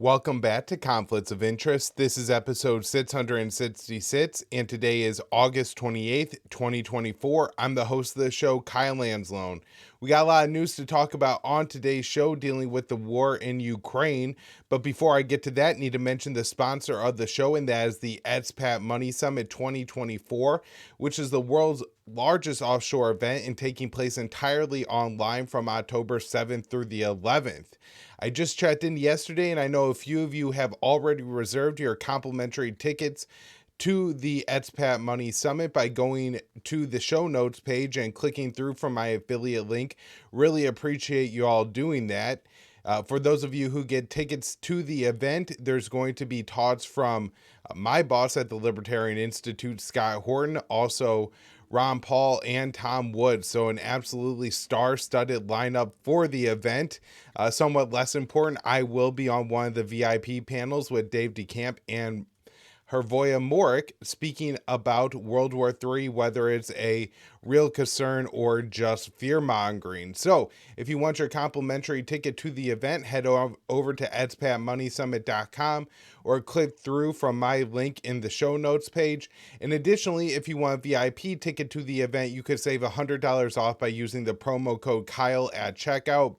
Welcome back to Conflicts of Interest. This is episode 666, and today is August 28th, 2024. I'm the host of the show, Kyle Anzalone. We got a lot of news to talk about on today's show dealing with the war in Ukraine. But before I get to that, I need to mention the sponsor of the show, and that is the Expat Money Summit 2024, which is the world's largest offshore event and taking place entirely online from October 7th through the 11th. I just checked in yesterday, and I know a few of you have already reserved your complimentary tickets to the Expat Money Summit by going to the show notes page and clicking through from my affiliate link. Really appreciate you all doing that. For those of you who get tickets to the event, there's going to be talks from my boss at the Libertarian Institute, Scott Horton, also Ron Paul and Tom Woods. So an absolutely star-studded lineup for the event. Somewhat less important, I will be on one of the VIP panels with Dave DeCamp and Hervoya Morik speaking about World War III, whether it's a real concern or just fear-mongering. So if you want your complimentary ticket to the event, head over to expatmoneysummit.com or click through from my link in the show notes page. And additionally, if you want a VIP ticket to the event, you could save $100 off by using the promo code Kyle at checkout.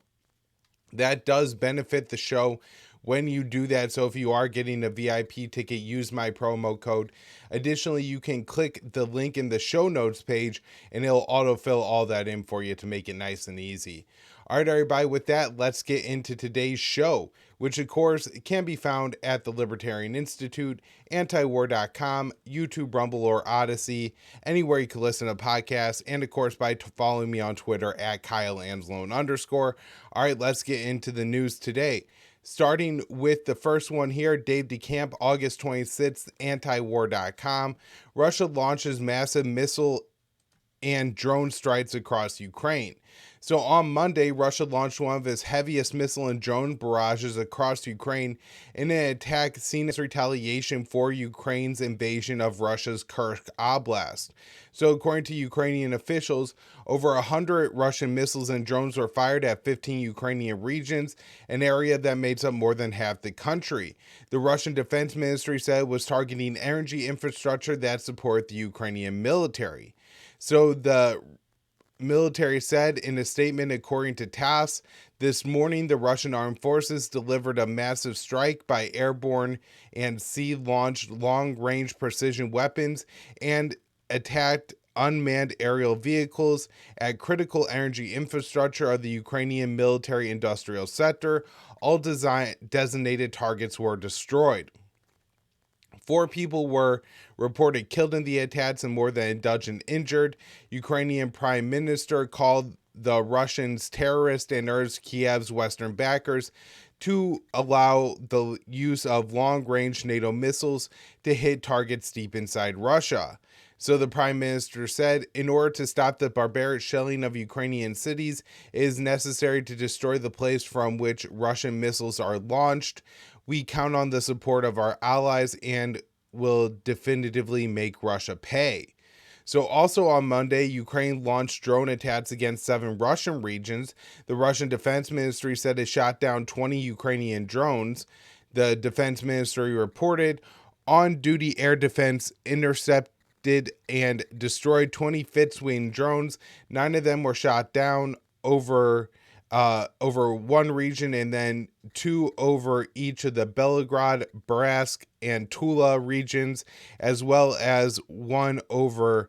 That does benefit the show when you do that. So if you are getting a VIP ticket, use my promo code. Additionally, you can click the link in the show notes page and it'll autofill all that in for you to make it nice and easy. All right, everybody, with that, let's get into today's show, which of course can be found at the Libertarian Institute, antiwar.com, YouTube, Rumble, or Odysee, anywhere you can listen to podcasts, and of course by following me on Twitter at KyleAnzalone_. All right, let's get into the news today. Starting with the first one here, Dave DeCamp, August 26th, antiwar.com. Russia launches massive missile and drone strikes across Ukraine. So on Monday, Russia launched one of its heaviest missile and drone barrages across Ukraine in an attack seen as retaliation for Ukraine's invasion of Russia's Kursk Oblast. So according to Ukrainian officials, over 100 Russian missiles and drones were fired at 15 Ukrainian regions, an area that makes up more than half the country. The Russian Defense Ministry said it was targeting energy infrastructure that support the Ukrainian military. So the military said in a statement, according to TASS, this morning the Russian armed forces delivered a massive strike by airborne and sea-launched long-range precision weapons and attacked unmanned aerial vehicles at critical energy infrastructure of the Ukrainian military-industrial sector. All designated targets were destroyed. 4 people were reported killed in the attacks and more than a dozen injured. Ukrainian Prime Minister called the Russians terrorists and urged Kiev's Western backers to allow the use of long-range NATO missiles to hit targets deep inside Russia. So the Prime Minister said, in order to stop the barbaric shelling of Ukrainian cities, it is necessary to destroy the place from which Russian missiles are launched. We count on the support of our allies and will definitively make Russia pay. So also on Monday, Ukraine launched drone attacks against 7 Russian regions. The Russian Defense Ministry said it shot down 20 Ukrainian drones. The Defense Ministry reported on-duty air defense intercepted and destroyed 20 fixed-wing drones. 9 of them were shot down over one region, and then 2 over each of the Belgorod, Bryansk, and Tula regions, as well as 1 over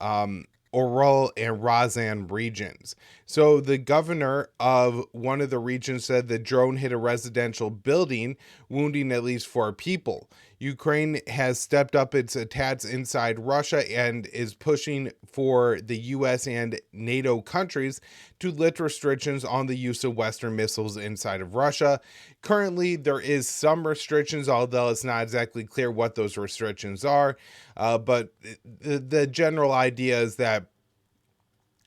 Oryol and Ryazan regions. So the governor of one of the regions said the drone hit a residential building, wounding at least 4 people. Ukraine has stepped up its attacks inside Russia and is pushing for the US and NATO countries to lift restrictions on the use of Western missiles inside of Russia. Currently, there is some restrictions, although it's not exactly clear what those restrictions are. But the general idea is that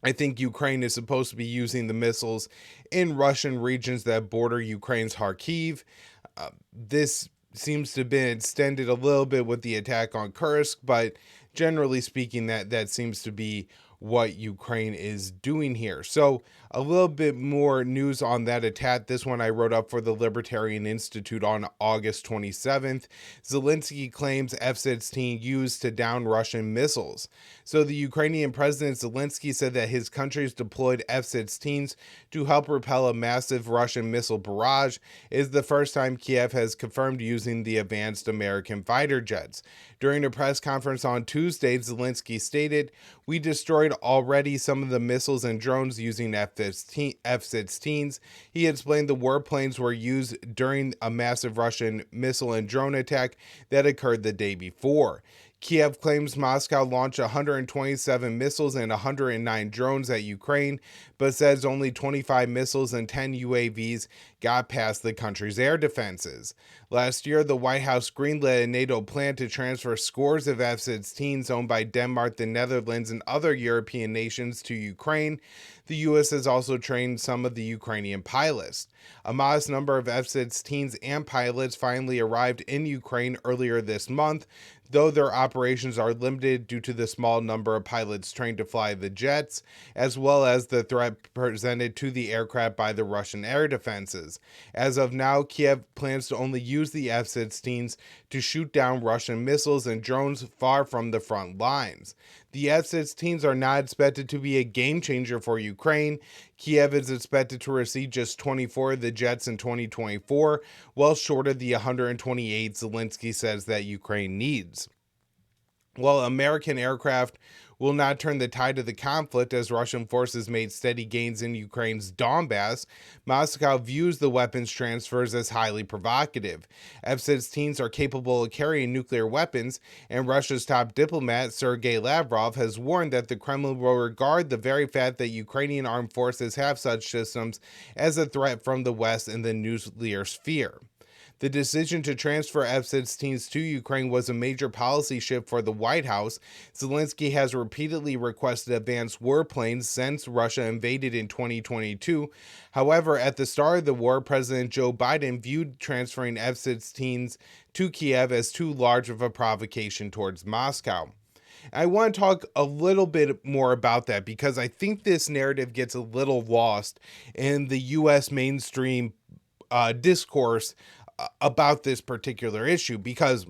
I think Ukraine is supposed to be using the missiles in Russian regions that border Ukraine's Kharkiv. This seems to have been extended a little bit with the attack on Kursk, but generally speaking, that seems to be what Ukraine is doing here. So a little bit more news on that attack. This one I wrote up for the Libertarian Institute on August 27th. Zelensky claims F-16 used to down Russian missiles. So the Ukrainian President Zelensky said that his country's deployed F-16s to help repel a massive Russian missile barrage. It is the first time Kiev has confirmed using the advanced American fighter jets. During a press conference on Tuesday, Zelensky stated, "We destroyed already some of the missiles and drones using F-16s. He explained the warplanes were used during a massive Russian missile and drone attack that occurred the day before. Kiev claims Moscow launched 127 missiles and 109 drones at Ukraine, but says only 25 missiles and 10 UAVs got past the country's air defenses. Last year, the White House greenlit a NATO plan to transfer scores of F-16s owned by Denmark, the Netherlands, and other European nations to Ukraine. The U.S. has also trained some of the Ukrainian pilots. A modest number of F-16s and pilots finally arrived in Ukraine earlier this month, though their operations are limited due to the small number of pilots trained to fly the jets, as well as the threat presented to the aircraft by the Russian air defenses. As of now, Kiev plans to only use the F-16s to shoot down Russian missiles and drones far from the front lines. The F-16s are not expected to be a game changer for Ukraine. Kiev is expected to receive just 24 of the jets in 2024, well short of the 128 Zelensky says that Ukraine needs. While American aircraft will not turn the tide of the conflict as Russian forces made steady gains in Ukraine's Donbass, Moscow views the weapons transfers as highly provocative. F-16s are capable of carrying nuclear weapons, and Russia's top diplomat, Sergei Lavrov, has warned that the Kremlin will regard the very fact that Ukrainian armed forces have such systems as a threat from the West in the nuclear sphere. The decision to transfer F-16s to Ukraine was a major policy shift for the White House. Zelensky has repeatedly requested advanced warplanes since Russia invaded in 2022. However, at the start of the war, President Joe Biden viewed transferring F-16s to Kiev as too large of a provocation towards Moscow. I want to talk a little bit more about that because I think this narrative gets a little lost in the U.S. mainstream discourse about this particular issue, because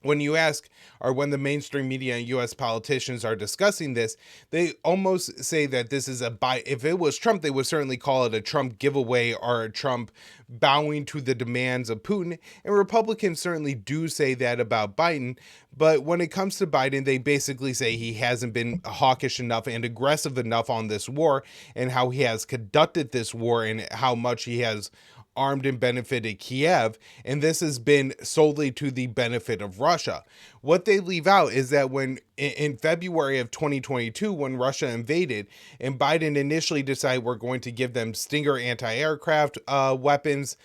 when you ask, or when the mainstream media and U.S. politicians are discussing this, they almost say that this is if it was Trump, they would certainly call it a Trump giveaway or a Trump bowing to the demands of Putin. And Republicans certainly do say that about Biden. But when it comes to Biden, they basically say he hasn't been hawkish enough and aggressive enough on this war, and how he has conducted this war and how much he has armed and benefited Kiev, and this has been solely to the benefit of Russia. What they leave out is that when in February of 2022, when Russia invaded and Biden initially decided we're going to give them Stinger anti-aircraft weapons,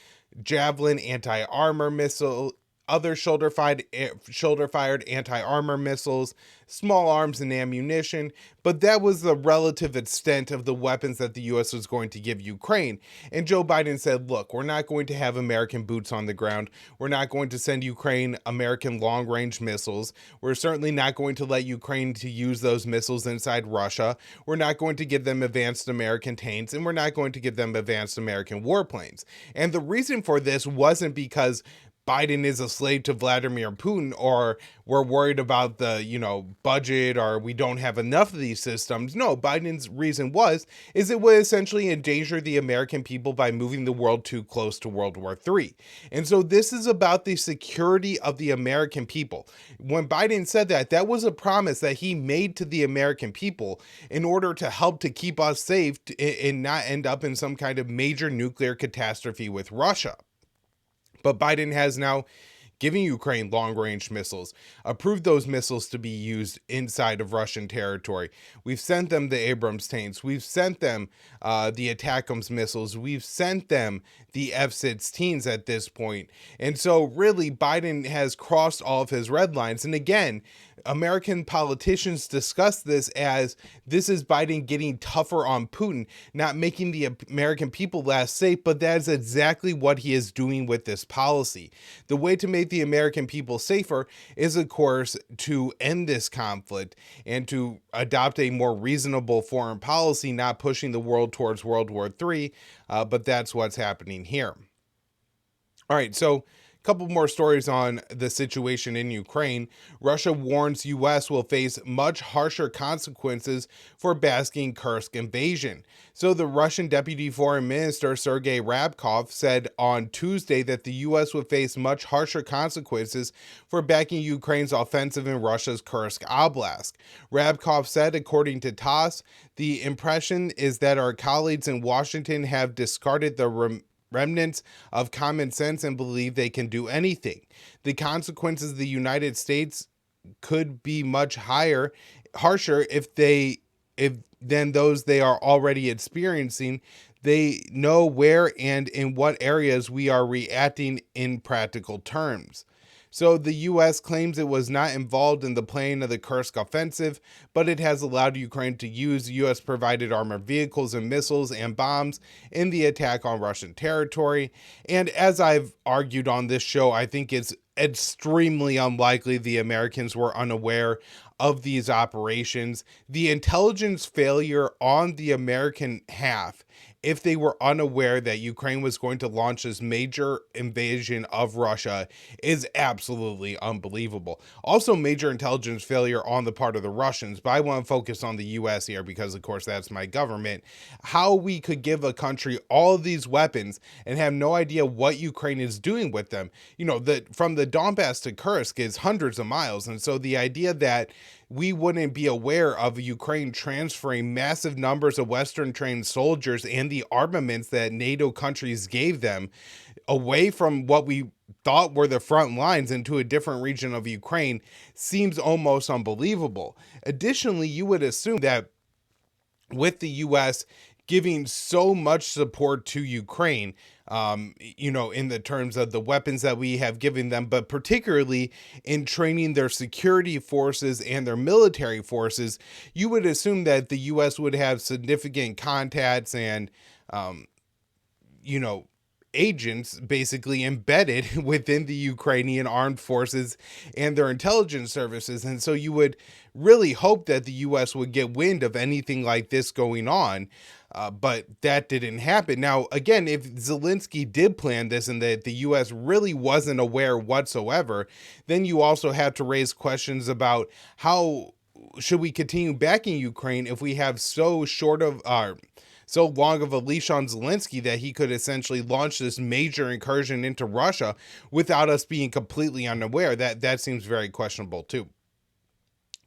Javelin anti-armor missile, other shoulder-fired anti-armor missiles, small arms and ammunition, but that was the relative extent of the weapons that the U.S. was going to give Ukraine. And Joe Biden said, look, we're not going to have American boots on the ground. We're not going to send Ukraine American long-range missiles. We're certainly not going to let Ukraine to use those missiles inside Russia. We're not going to give them advanced American tanks, and we're not going to give them advanced American warplanes. And the reason for this wasn't because Biden is a slave to Vladimir Putin, or we're worried about the, budget, or we don't have enough of these systems. No, Biden's reason is it would essentially endanger the American people by moving the world too close to World War III. And so this is about the security of the American people. When Biden said that, that was a promise that he made to the American people in order to help to keep us safe and not end up in some kind of major nuclear catastrophe with Russia. But Biden has now given Ukraine long-range missiles, approved those missiles to be used inside of Russian territory. We've sent them the Abrams tanks. We've sent them the ATACMS missiles. We've sent them the F-16s at this point. And so really, Biden has crossed all of his red lines. And again, American politicians discuss this as this is Biden getting tougher on Putin, not making the American people less safe, but that is exactly what he is doing with this policy. The way to make the American people safer is, of course, to end this conflict and to adopt a more reasonable foreign policy, not pushing the world towards World War III, but that's what's happening here. All right, so a couple more stories on the situation in Ukraine. Russia warns U.S. will face much harsher consequences for basking Kursk invasion. So the Russian Deputy Foreign Minister Sergei Ryabkov said on Tuesday that the U.S. would face much harsher consequences for backing Ukraine's offensive in Russia's Kursk Oblast. Ryabkov said, according to TASS, the impression is that our colleagues in Washington have discarded the remnants of common sense and believe they can do anything. The consequences of the United States could be much harsher than those they are already experiencing. They know where and in what areas we are reacting in practical terms. So the U.S. claims it was not involved in the planning of the Kursk offensive, but it has allowed Ukraine to use U.S.-provided armored vehicles and missiles and bombs in the attack on Russian territory. And as I've argued on this show, I think it's extremely unlikely the Americans were unaware of these operations. The intelligence failure on the American half, if they were unaware that Ukraine was going to launch this major invasion of Russia, is absolutely unbelievable. Also, major intelligence failure on the part of the Russians, but I want to focus on the U.S. here because, of course, that's my government. How we could give a country all of these weapons and have no idea what Ukraine is doing with them. You know, from the Donbass to Kursk is hundreds of miles, and so the idea that we wouldn't be aware of Ukraine transferring massive numbers of Western-trained soldiers and the armaments that NATO countries gave them away from what we thought were the front lines into a different region of Ukraine seems almost unbelievable. Additionally, you would assume that with the U.S. giving so much support to Ukraine, in the terms of the weapons that we have given them, but particularly in training their security forces and their military forces, you would assume that the U.S. would have significant contacts and, agents basically embedded within the Ukrainian armed forces and their intelligence services. And so you would really hope that the U.S. would get wind of anything like this going on. But that didn't happen. Now, again, if Zelensky did plan this and that the U.S. really wasn't aware whatsoever, then you also have to raise questions about how should we continue backing Ukraine if we have so long of a leash on Zelensky that he could essentially launch this major incursion into Russia without us being completely unaware. That seems very questionable too.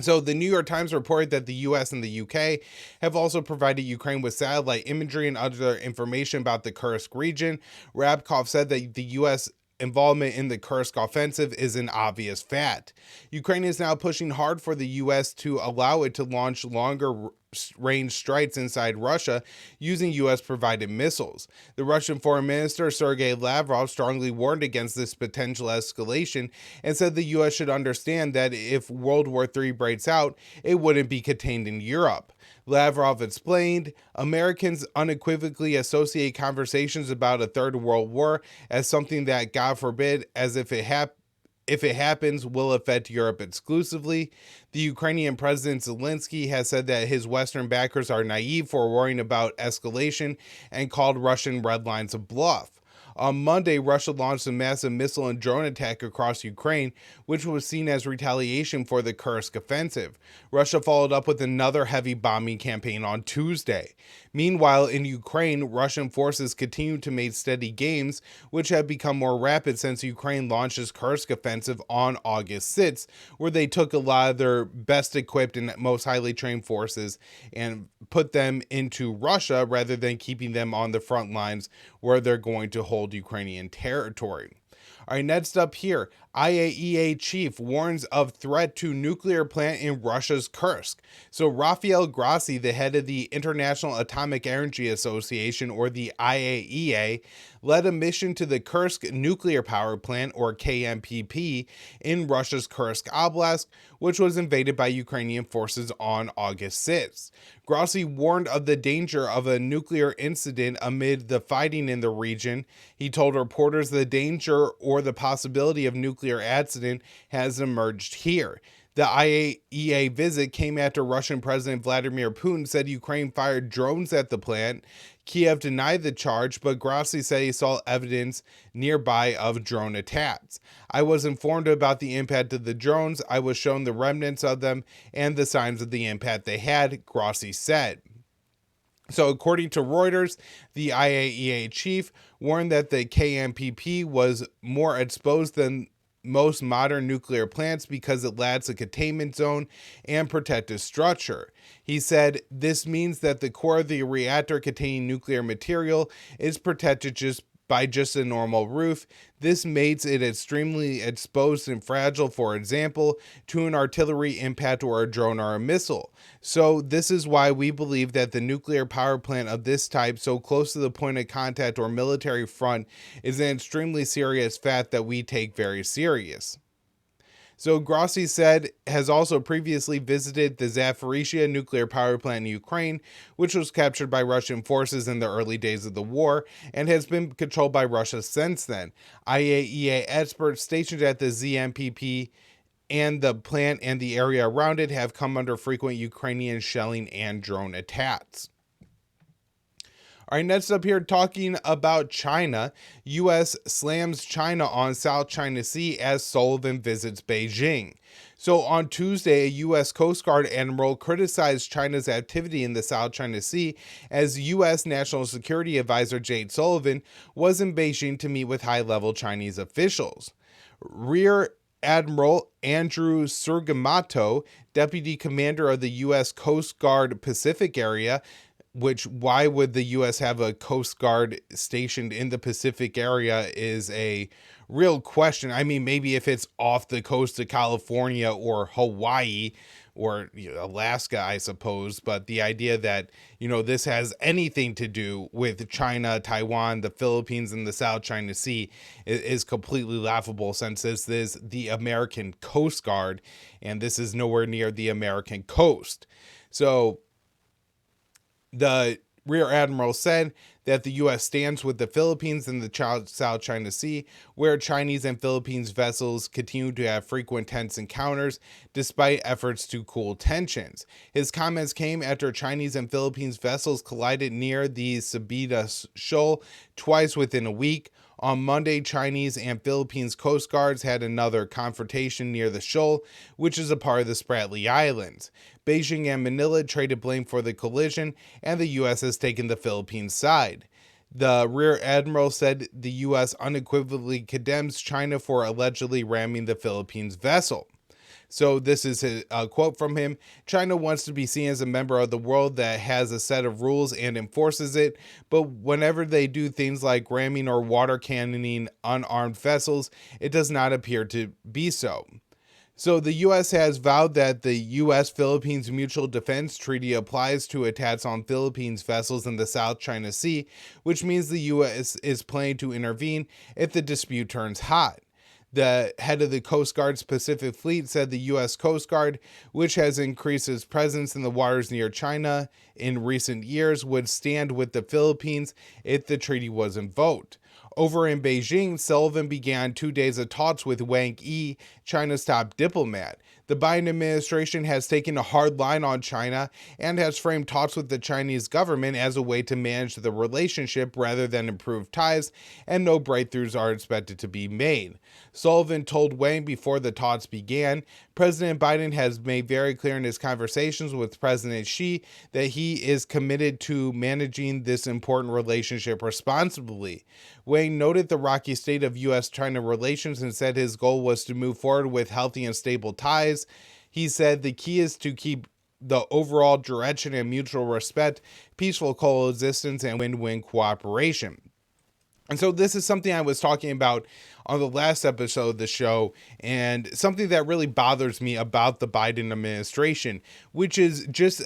So the New York Times reported that the U.S. and the U.K. have also provided Ukraine with satellite imagery and other information about the Kursk region. Ryabkov said that the U.S. involvement in the Kursk offensive is an obvious fact. Ukraine is now pushing hard for the U.S. to allow it to launch longer range strikes inside Russia using U.S.-provided missiles. The Russian Foreign Minister Sergei Lavrov strongly warned against this potential escalation and said the U.S. should understand that if World War III breaks out, it wouldn't be contained in Europe. Lavrov explained, Americans unequivocally associate conversations about a third world war as something that, God forbid, as if it happens, will affect Europe exclusively. The Ukrainian President Zelensky has said that his Western backers are naive for worrying about escalation and called Russian red lines a bluff. On Monday, Russia launched a massive missile and drone attack across Ukraine, which was seen as retaliation for the Kursk offensive. Russia followed up with another heavy bombing campaign on Tuesday. Meanwhile, in Ukraine, Russian forces continue to make steady gains, which have become more rapid since Ukraine launched its Kursk offensive on August 6th, where they took a lot of their best equipped and most highly trained forces and put them into Russia rather than keeping them on the front lines where they're going to hold Ukrainian territory. All right, next up here, IAEA chief warns of threat to nuclear plant in Russia's Kursk. So Rafael Grossi, the head of the International Atomic Energy Association, or the IAEA, led a mission to the Kursk nuclear power plant, or KMPP, in Russia's Kursk Oblast, which was invaded by Ukrainian forces on August 6th. Grossi warned of the danger of a nuclear incident amid the fighting in the region. He told reporters the danger or the possibility of nuclear accident has emerged here. The IAEA visit came after Russian President Vladimir Putin said Ukraine fired drones at the plant. Kiev denied the charge, but Grossi said he saw evidence nearby of drone attacks. I was informed about the impact of the drones. I was shown the remnants of them and the signs of the impact they had, Grossi said. So according to Reuters, the IAEA chief warned that the KMPP was more exposed than most modern nuclear plants because it lacks a containment zone and protective structure. He said, this means that the core of the reactor containing nuclear material is protected by just a normal roof. This makes it extremely exposed and fragile, for example, to an artillery impact or a drone or a missile. So this is why we believe that the nuclear power plant of this type, so close to the point of contact or military front, is an extremely serious fact that we take very serious. So Grossi said has also previously visited the Zaporizhzhia nuclear power plant in Ukraine, which was captured by Russian forces in the early days of the war and has been controlled by Russia since then. IAEA experts stationed at the ZMPP and the plant and the area around it have come under frequent Ukrainian shelling and drone attacks. All right, next up here, talking about China. U.S. slams China on South China Sea as Sullivan visits Beijing. So on Tuesday, a U.S. Coast Guard admiral criticized China's activity in the South China Sea as U.S. National Security Advisor Jake Sullivan was in Beijing to meet with high-level Chinese officials. Rear Admiral Andrew Surgamato, deputy commander of the U.S. Coast Guard Pacific area, which why would the U.S. have a Coast Guard stationed in the Pacific area is a real question. I mean, maybe if it's off the coast of California or Hawaii or Alaska, I suppose. But the idea that, this has anything to do with China, Taiwan, the Philippines, and the South China Sea is completely laughable, since this is the American Coast Guard and this is nowhere near the American coast. So the Rear Admiral said that the U.S. stands with the Philippines in the South China Sea, where Chinese and Philippines vessels continue to have frequent tense encounters despite efforts to cool tensions. His comments came after Chinese and Philippines vessels collided near the Sabita Shoal twice within a week. On Monday, Chinese and Philippines Coast Guards had another confrontation near the shoal, which is a part of the Spratly Islands. Beijing and Manila traded blame for the collision, and the U.S. has taken the Philippines side. The Rear Admiral said the U.S. unequivocally condemns China for allegedly ramming the Philippines vessel. So this is a quote from him. China wants to be seen as a member of the world that has a set of rules and enforces it. But whenever they do things like ramming or water cannoning unarmed vessels, it does not appear to be so. So the U.S. has vowed that the U.S.-Philippines Mutual Defense Treaty applies to attacks on Philippines vessels in the South China Sea, which means the U.S. is planning to intervene if the dispute turns hot. The head of the Coast Guard's Pacific Fleet said the U.S. Coast Guard, which has increased its presence in the waters near China in recent years, would stand with the Philippines if the treaty was invoked. Over in Beijing, Sullivan began 2 days of talks with Wang Yi, China's top diplomat. The Biden administration has taken a hard line on China and has framed talks with the Chinese government as a way to manage the relationship rather than improve ties, and no breakthroughs are expected to be made. Sullivan told Wang before the talks began, President Biden has made very clear in his conversations with President Xi that he is committed to managing this important relationship responsibly. Wang noted the rocky state of U.S.-China relations and said his goal was to move forward with healthy and stable ties. He said the key is to keep the overall direction and mutual respect, peaceful coexistence, and win-win cooperation. And so this is something I was talking about on the last episode of the show, and something that really bothers me about the Biden administration, which is just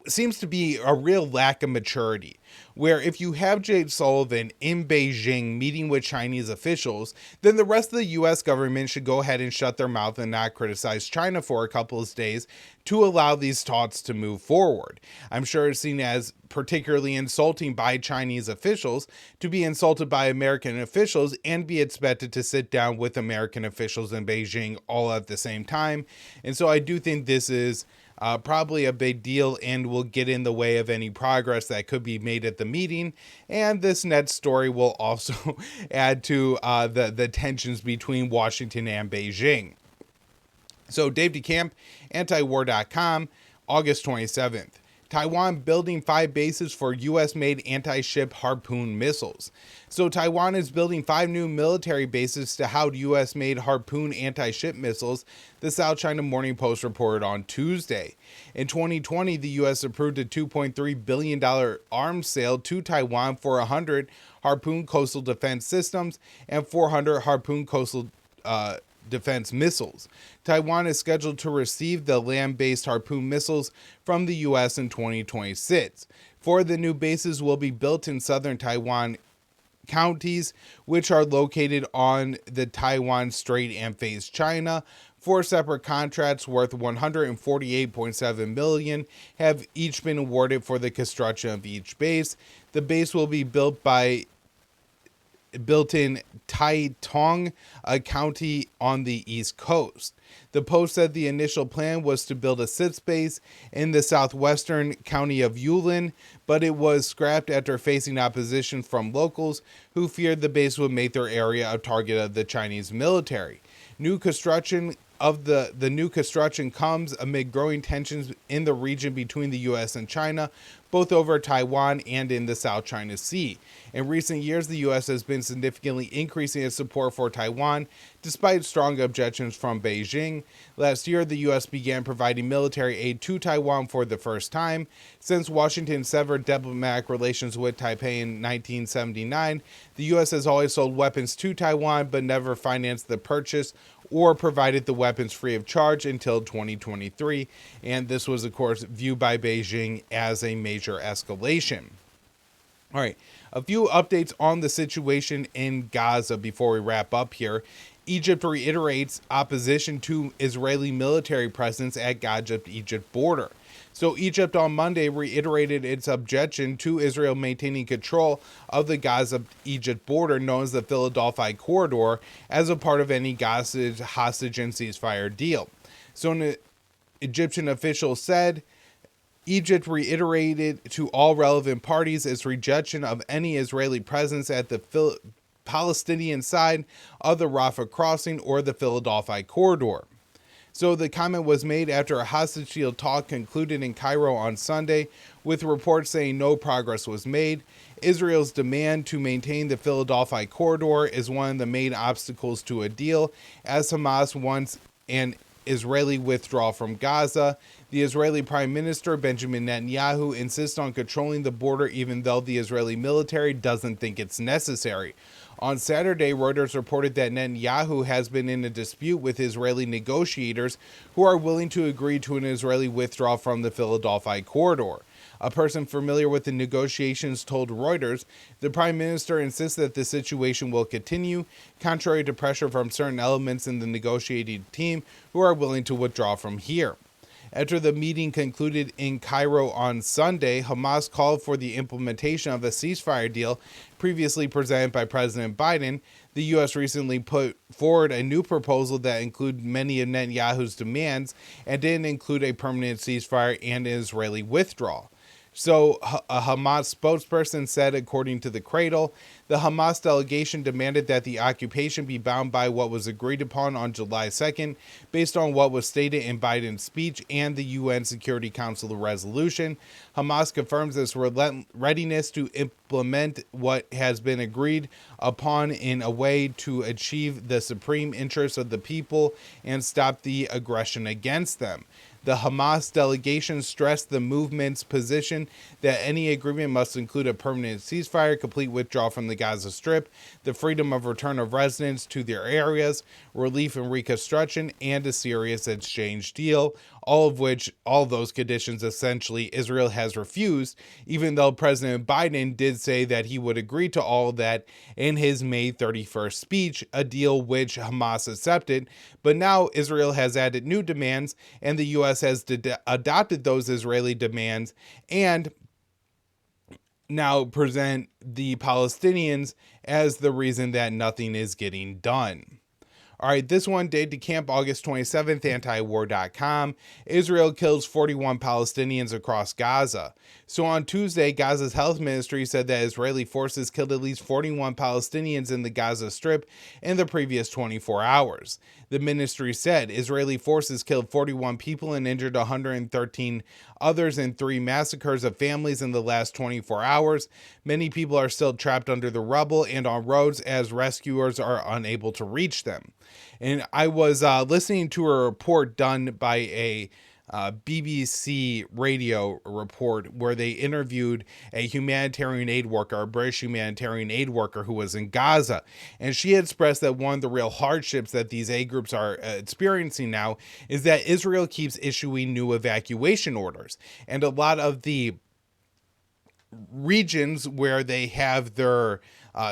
seems to be a real lack of maturity, where if you have Jake Sullivan in Beijing meeting with Chinese officials, then the rest of the U.S. government should go ahead and shut their mouth and not criticize China for a couple of days to allow these talks to move forward. I'm sure it's seen as particularly insulting by Chinese officials to be insulted by American officials and be expected to sit down with American officials in Beijing all at the same time. And so I do think this is probably a big deal and will get in the way of any progress that could be made at the meeting. And this next story will also add to the tensions between Washington and Beijing. So Dave DeCamp, antiwar.com, August 27th. Taiwan building 5 bases for U.S.-made anti-ship Harpoon missiles. So Taiwan is building 5 new military bases to house U.S.-made Harpoon anti-ship missiles, the South China Morning Post reported on Tuesday. In 2020, the U.S. approved a $2.3 billion arms sale to Taiwan for 100 Harpoon coastal defense systems and 400 Harpoon coastal defense missiles. Taiwan is scheduled to receive the land-based Harpoon missiles from the U.S. in 2026. 4 of the new bases will be built in southern Taiwan counties, which are located on the Taiwan Strait and face China. 4 separate contracts worth $148.7 million have each been awarded for the construction of each base. The base will be built in Taitung, a county on the East Coast. The Post said the initial plan was to build a 6th base in the southwestern county of Yulin, but it was scrapped after facing opposition from locals who feared the base would make their area a target of the Chinese military. New construction comes amid growing tensions in the region between the U.S. and China, both over Taiwan and in the South China Sea. In recent years, the U.S. has been significantly increasing its support for Taiwan, despite strong objections from Beijing. Last year, the U.S. began providing military aid to Taiwan for the first time. Since Washington severed diplomatic relations with Taipei in 1979, the U.S. has always sold weapons to Taiwan, but never financed the purchase or provided the weapons free of charge until 2023, and this was, of course, viewed by Beijing as a major escalation. All right, a few updates on the situation in Gaza before we wrap up here. Egypt reiterates opposition to Israeli military presence at Gaza-Egypt border. So Egypt on Monday reiterated its objection to Israel maintaining control of the Gaza-Egypt border, known as the Philadelphia Corridor, as a part of any Gaza hostage and ceasefire deal. So an Egyptian official said, Egypt reiterated to all relevant parties its rejection of any Israeli presence at the Palestinian side of the Rafah crossing or the Philadelphia Corridor. So the comment was made after a hostage deal talk concluded in Cairo on Sunday, with reports saying no progress was made. Israel's demand to maintain the Philadelphia corridor is one of the main obstacles to a deal, as Hamas wants an Israeli withdrawal from Gaza. The Israeli Prime Minister Benjamin Netanyahu insists on controlling the border even though the Israeli military doesn't think it's necessary. On Saturday, Reuters reported that Netanyahu has been in a dispute with Israeli negotiators who are willing to agree to an Israeli withdrawal from the Philadelphia corridor. A person familiar with the negotiations told Reuters the Prime Minister insists that the situation will continue, contrary to pressure from certain elements in the negotiating team who are willing to withdraw from here. After the meeting concluded in Cairo on Sunday, Hamas called for the implementation of a ceasefire deal previously presented by President Biden. The U.S. recently put forward a new proposal that included many of Netanyahu's demands and didn't include a permanent ceasefire and an Israeli withdrawal. So a Hamas spokesperson said, according to the Cradle, the Hamas delegation demanded that the occupation be bound by what was agreed upon on July 2nd, based on what was stated in Biden's speech and the UN Security Council resolution. Hamas confirms its readiness to implement what has been agreed upon in a way to achieve the supreme interests of the people and stop the aggression against them. The Hamas delegation stressed the movement's position that any agreement must include a permanent ceasefire, complete withdrawal from the Gaza Strip, the freedom of return of residents to their areas, relief and reconstruction, and a serious exchange deal, all of those conditions essentially Israel has refused, even though President Biden did say that he would agree to all of that in his May 31st speech, a deal which Hamas accepted. But now Israel has added new demands, and the U.S. has adopted those Israeli demands and now present the Palestinians as the reason that nothing is getting done. All right, this one dated camp August 27th, antiwar.com. Israel kills 41 Palestinians across Gaza. So on Tuesday, Gaza's health ministry said that Israeli forces killed at least 41 Palestinians in the Gaza Strip in the previous 24 hours. The ministry said Israeli forces killed 41 people and injured 113 others in 3 massacres of families in the last 24 hours. Many people are still trapped under the rubble and on roads as rescuers are unable to reach them. And I was listening to a report done by a BBC radio report where they interviewed a humanitarian aid worker, a British humanitarian aid worker who was in Gaza. And she expressed that one of the real hardships that these aid groups are experiencing now is that Israel keeps issuing new evacuation orders. And a lot of the regions where they have their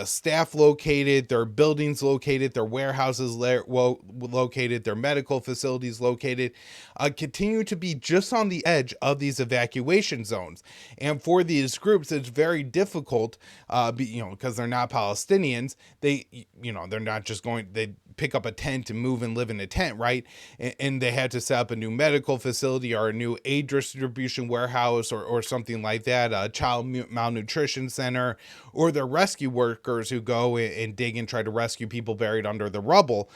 staff located, their buildings located, their warehouses located, their medical facilities located, continue to be just on the edge of these evacuation zones. And for these groups, it's very difficult, because they're not Palestinians. They're not just they pick up a tent and move and live in a tent, right? And they had to set up a new medical facility or a new aid distribution warehouse or something like that, a child malnutrition center, or the rescue workers who go and dig and try to rescue people buried under the rubble.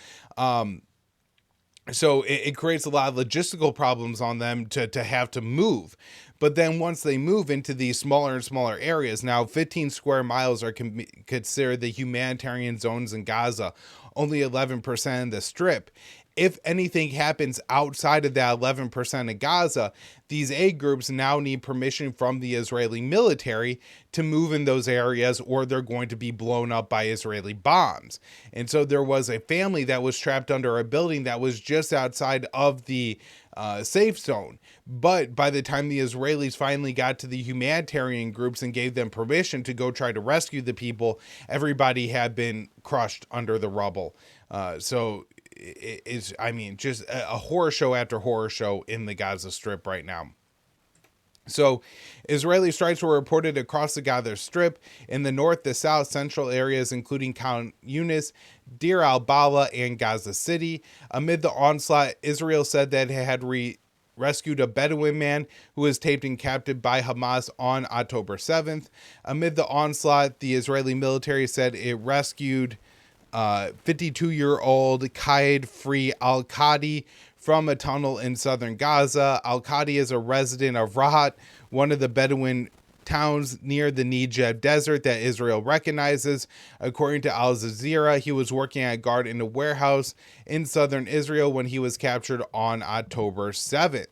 So it creates a lot of logistical problems on them to have to move. But then once they move into these smaller and smaller areas, now 15 square miles are considered the humanitarian zones in Gaza, only 11% of the Strip. If anything happens outside of that 11% of Gaza, these aid groups now need permission from the Israeli military to move in those areas, or they're going to be blown up by Israeli bombs. And so there was a family that was trapped under a building that was just outside of the safe zone. But by the time the Israelis finally got to the humanitarian groups and gave them permission to go try to rescue the people, everybody had been crushed under the rubble. So it's, just a horror show after horror show in the Gaza Strip right now. So Israeli strikes were reported across the Gaza Strip in the north, the south, central areas, including Khan Yunis, Deir al-Bala, and Gaza City. Amid the onslaught, Israel said that it had rescued a Bedouin man who was taken captive by Hamas on October 7th. Amid the onslaught, the Israeli military said it rescued 52-year-old Qaid Free al-Qadi from a tunnel in southern Gaza. Al-Qadi is a resident of Rahat, one of the Bedouin towns near the Negev desert that Israel recognizes. According to Al Jazeera, he was working at a guard in a warehouse in southern Israel when he was captured on October 7th.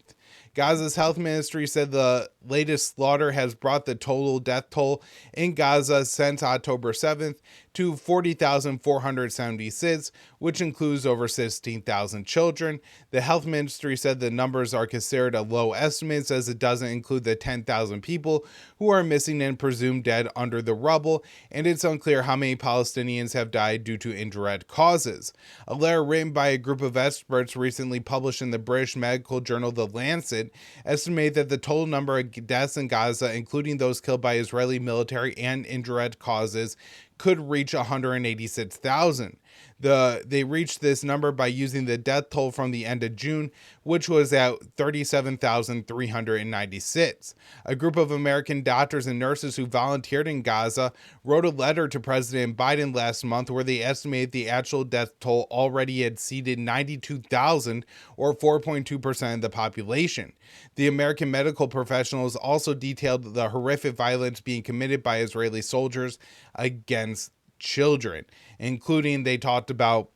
Gaza's health ministry said the latest slaughter has brought the total death toll in Gaza since October 7th to 40,476, which includes over 16,000 children. The health ministry said the numbers are considered a low estimate, as it doesn't include the 10,000 people who are missing and presumed dead under the rubble, and it's unclear how many Palestinians have died due to indirect causes. A letter written by a group of experts recently published in the British medical journal The Lancet estimated that the total number of deaths in Gaza, including those killed by Israeli military and indirect causes, could reach 186,000. They reached this number by using the death toll from the end of June, which was at 37,396. A group of American doctors and nurses who volunteered in Gaza wrote a letter to President Biden last month where they estimated the actual death toll already exceeded 92,000, or 4.2% of the population. The American medical professionals also detailed the horrific violence being committed by Israeli soldiers against children, including they talked about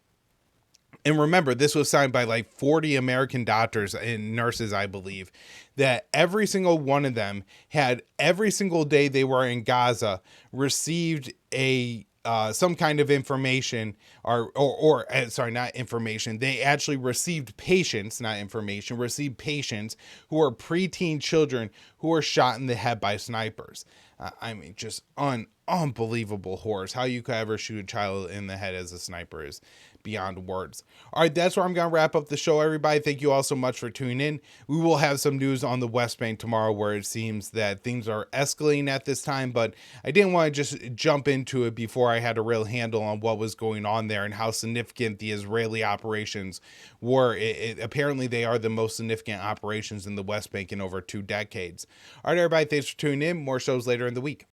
And remember, this was signed by like 40 American doctors and nurses, I believe, that every single one of them had every single day they were in Gaza received a some kind of information sorry, not information. They actually received patients, not information, received patients who are preteen children who were shot in the head by snipers. I mean, just unbelievable horrors. How you could ever shoot a child in the head as a sniper is beyond words. All right, that's where I'm going to wrap up the show, everybody. Thank you all so much for tuning in. We will have some news on the West Bank tomorrow where it seems that things are escalating at this time, but I didn't want to just jump into it before I had a real handle on what was going on there and how significant the Israeli operations were. Apparently, they are the most significant operations in the West Bank in over 2 decades. All right, everybody, thanks for tuning in. More shows later in the week.